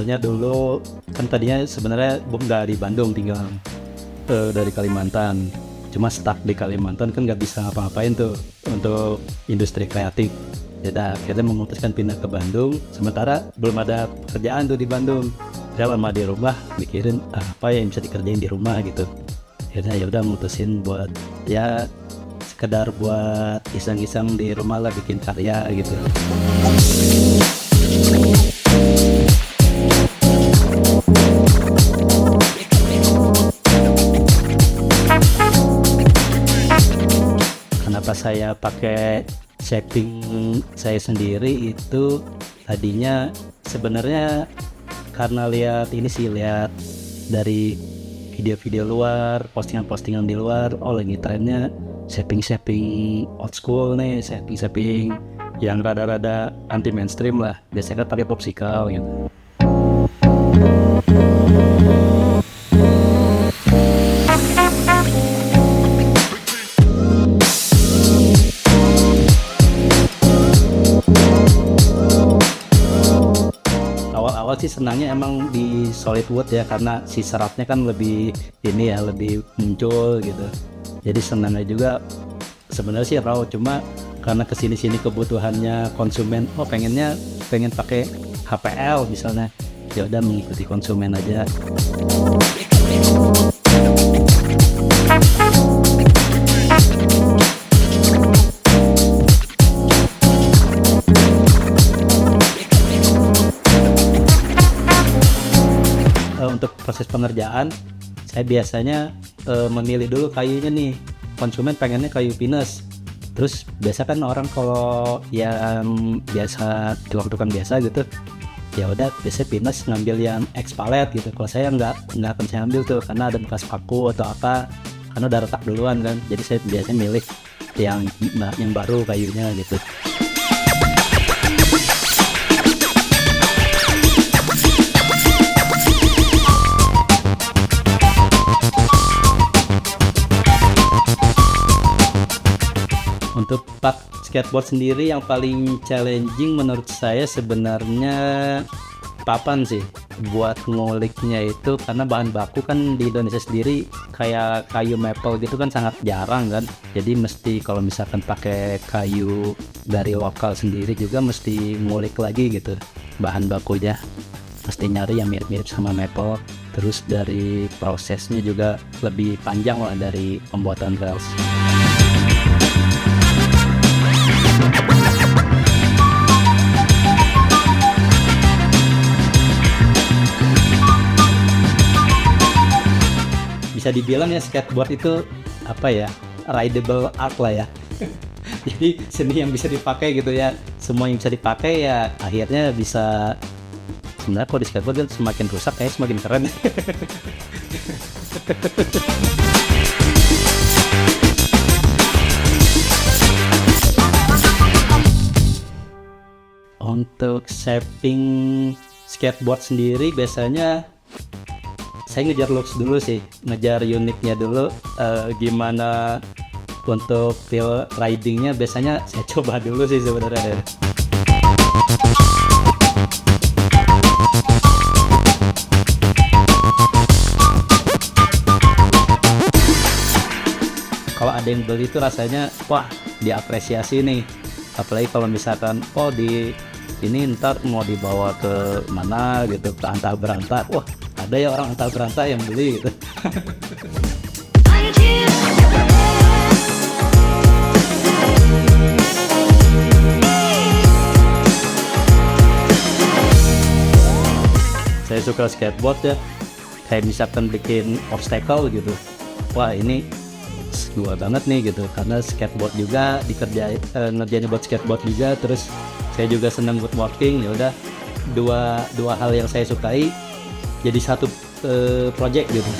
sebenarnya dulu kan tadinya sebenarnya nggak di Bandung, tinggal dari Kalimantan, cuma stuck di Kalimantan kan nggak bisa ngapa-ngapain tuh untuk industri kreatif. Jadi akhirnya memutuskan pindah ke Bandung, sementara belum ada pekerjaan tuh di Bandung. Saya lama di rumah mikirin apa yang bisa dikerjain di rumah gitu. Akhirnya ya udah mutusin buat ya sekedar buat iseng-iseng di rumah lah, bikin karya gitu. Kenapa saya pakai shaping saya sendiri itu tadinya sebenarnya karena lihat dari video-video luar, postingan-postingan di luar, lagi trennya shaping old school nih, shaping yang rada-rada anti mainstream lah, biasanya kan pakai popsicle gitu. Awal sih senangnya emang di solid wood ya, karena si seratnya kan lebih muncul gitu. Jadi senangnya juga sebenarnya sih raw, cuma karena kesini-sini kebutuhannya konsumen, pengen pakai HPL misalnya, ya udah mengikuti konsumen aja. Untuk proses pengerjaan saya biasanya memilih dulu kayunya nih, konsumen pengennya kayu pinus, terus biasa kan orang kalau yang biasa tukang biasa gitu ya udah biasanya pinus ngambil yang X palet gitu. Kalau saya nggak akan saya ambil tuh karena ada bekas paku atau apa, karena udah retak duluan kan, jadi saya biasanya milih yang baru kayunya gitu. Untuk part skateboard sendiri yang paling challenging menurut saya sebenarnya papan sih, buat nguliknya itu, karena bahan baku kan di Indonesia sendiri kayak kayu maple gitu kan sangat jarang kan, jadi mesti kalau misalkan pakai kayu dari lokal sendiri juga mesti ngulik lagi gitu, bahan bakunya mesti nyari yang mirip-mirip sama maple. Terus dari prosesnya juga lebih panjang lah dari pembuatan rails. Bisa dibilang ya skateboard itu rideable art lah ya. Jadi seni yang bisa dipakai gitu ya, semua yang bisa dipakai ya, akhirnya bisa. Sebenarnya kalau di skateboard kan semakin rusak kayak semakin keren. Untuk shaping skateboard sendiri biasanya saya ngejar looks dulu sih, ngejar uniknya dulu. Gimana untuk feel ridingnya biasanya saya coba dulu sih sebenarnya. Kalau ada yang beli itu rasanya wah diapresiasi nih, apalagi kalau misalkan di ini ntar mau dibawa ke mana gitu, ke antah berantah, wah ada ya orang antah berantah yang beli gitu. Saya suka skateboard ya, kayak misalkan bikin obstacle gitu, wah ini gua banget nih gitu, karena skateboard juga ngerjainnya buat skateboard juga, terus saya juga senang woodworking. Ya udah dua hal yang saya sukai jadi satu project gitu.